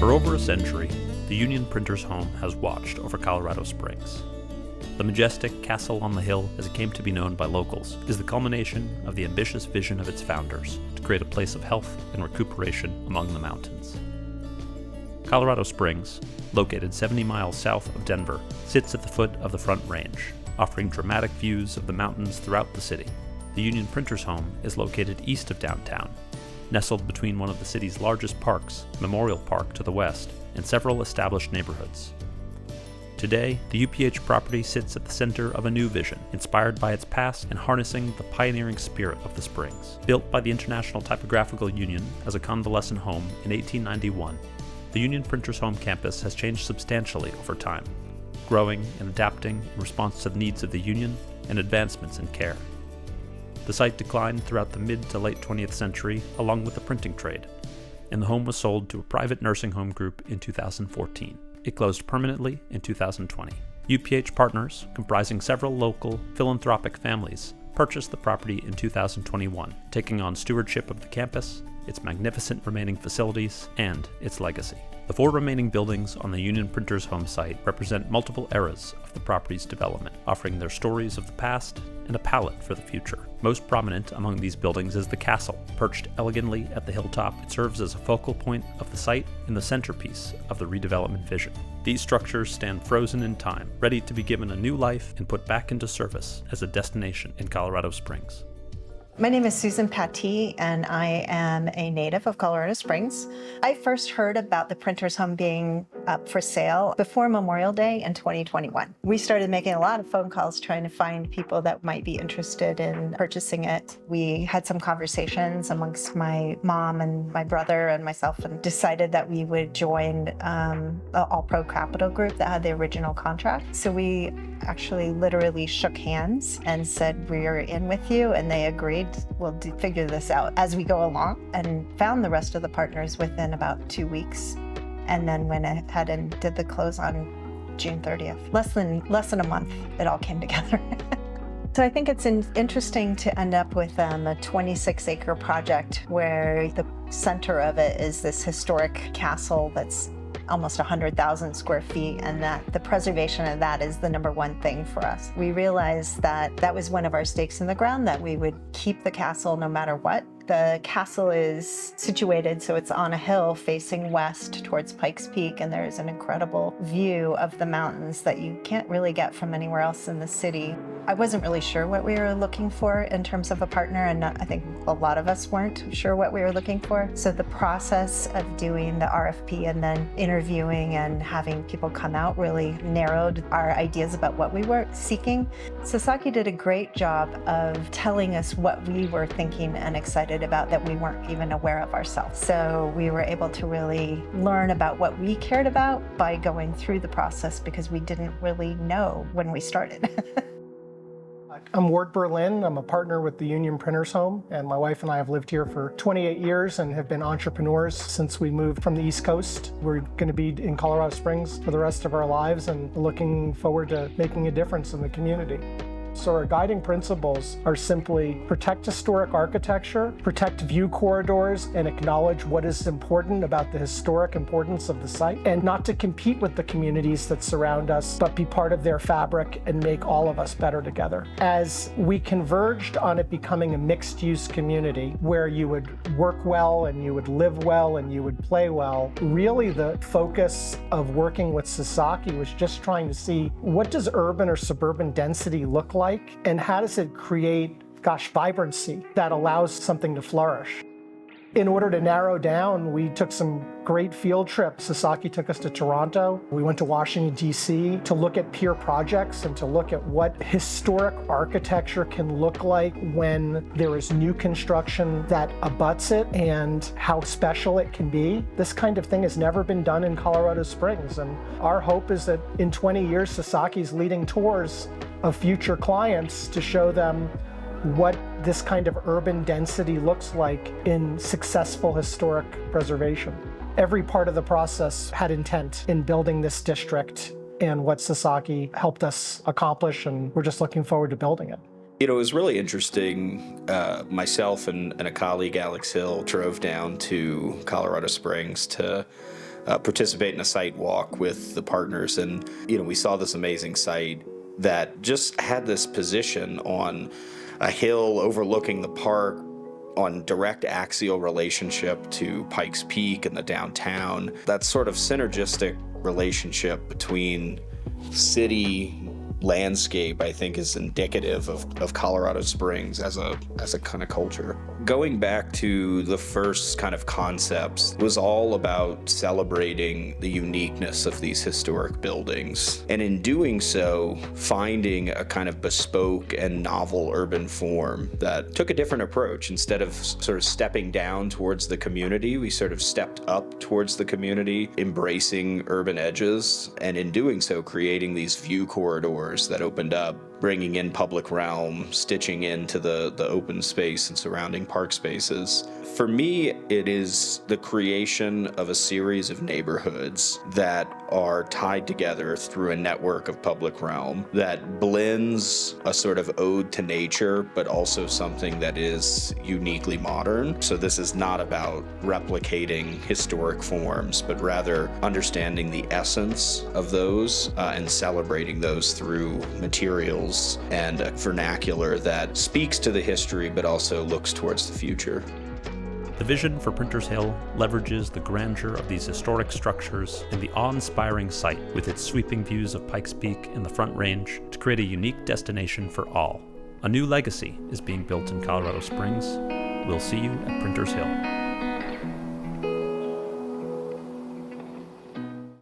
For over a century, the Union Printer's Home has watched over Colorado Springs. The majestic castle on the hill, as it came to be known by locals, is the culmination of the ambitious vision of its founders to create a place of health and recuperation among the mountains. Colorado Springs, located 70 miles south of Denver, sits at the foot of the Front Range, offering dramatic views of the mountains throughout the city. The Union Printer's Home is located east of downtown, nestled between one of the city's largest parks, Memorial Park to the west, and several established neighborhoods. Today, the UPH property sits at the center of a new vision, inspired by its past and harnessing the pioneering spirit of the Springs. Built by the International Typographical Union as a convalescent home in 1891, the Union Printer's Home campus has changed substantially over time, growing and adapting in response to the needs of the Union and advancements in care. The site declined throughout the mid to late 20th century along with the printing trade, and the home was sold to a private nursing home group in 2014. It closed permanently in 2020. UPH partners, comprising several local philanthropic families, purchased the property in 2021, taking on stewardship of the campus, its magnificent remaining facilities, and its legacy. The 4 remaining buildings on the Union Printer's Home site represent multiple eras of the property's development, offering their stories of the past and a palette for the future. Most prominent among these buildings is the castle. Perched elegantly at the hilltop, it serves as a focal point of the site and the centerpiece of the redevelopment vision. These structures stand frozen in time, ready to be given a new life and put back into service as a destination in Colorado Springs. My name is Susan Pattee, and I am a native of Colorado Springs. I first heard about the Printer's Home being up for sale before Memorial Day in 2021. We started making a lot of phone calls trying to find people that might be interested in purchasing it. We had some conversations amongst my mom and my brother and myself and decided that we would join the All Pro Capital Group that had the original contract. So we actually literally shook hands and said, "We're in with you," and they agreed. We'll figure this out as we go along, and found the rest of the partners within about 2 weeks, and then went ahead and did the close on June 30th. Less than a month, it all came together. So I think it's interesting to end up with a 26-acre project where the center of it is this historic castle that's almost 100,000 square feet, and that the preservation of that is the number one thing for us. We realized that that was one of our stakes in the ground, that we would keep the castle no matter what. The castle is situated, so it's on a hill facing west towards Pikes Peak, and there's an incredible view of the mountains that you can't really get from anywhere else in the city. I wasn't really sure what we were looking for in terms of a partner, and I think a lot of us weren't sure what we were looking for. So the process of doing the RFP and then interviewing and having people come out really narrowed our ideas about what we were seeking. Sasaki did a great job of telling us what we were thinking and excited about that we weren't even aware of ourselves. So we were able to really learn about what we cared about by going through the process, because we didn't really know when we started. I'm Ward Berlin. I'm a partner with the Union Printer's Home, and my wife and I have lived here for 28 years and have been entrepreneurs since we moved from the East Coast. We're going to be in Colorado Springs for the rest of our lives and looking forward to making a difference in the community. So our guiding principles are simply protect historic architecture, protect view corridors, and acknowledge what is important about the historic importance of the site, and not to compete with the communities that surround us, but be part of their fabric and make all of us better together. As we converged on it becoming a mixed-use community where you would work well and you would live well and you would play well, really the focus of working with Sasaki was just trying to see, what does urban or suburban density look like? And how does it create, vibrancy that allows something to flourish? In order to narrow down, we took some great field trips. Sasaki took us to Toronto. We went to Washington, D.C. to look at peer projects and to look at what historic architecture can look like when there is new construction that abuts it and how special it can be. This kind of thing has never been done in Colorado Springs, and our hope is that in 20 years, Sasaki's leading tours of future clients to show them what this kind of urban density looks like in successful historic preservation. Every part of the process had intent in building this district and what Sasaki helped us accomplish, and we're just looking forward to building it. You know, it was really interesting. Myself and a colleague, Alex Hill, drove down to Colorado Springs to participate in a site walk with the partners. And, we saw this amazing site that just had this position on a hill overlooking the park, on direct axial relationship to Pikes Peak and the downtown. That sort of synergistic relationship between city landscape, I think, is indicative of Colorado Springs as a kind of culture. Going back to the first kind of concepts, it was all about celebrating the uniqueness of these historic buildings. And in doing so, finding a kind of bespoke and novel urban form that took a different approach. Instead of sort of stepping down towards the community, we sort of stepped up towards the community, embracing urban edges, and in doing so, creating these view corridors that opened up, bringing in public realm, stitching into the open space and surrounding park spaces. For me, it is the creation of a series of neighborhoods that are tied together through a network of public realm that blends a sort of ode to nature, but also something that is uniquely modern. So this is not about replicating historic forms, but rather understanding the essence of those and celebrating those through materials and a vernacular that speaks to the history, but also looks towards the future. The vision for Printers Hill leverages the grandeur of these historic structures and the awe-inspiring site with its sweeping views of Pikes Peak and the Front Range to create a unique destination for all. A new legacy is being built in Colorado Springs. We'll see you at Printers Hill.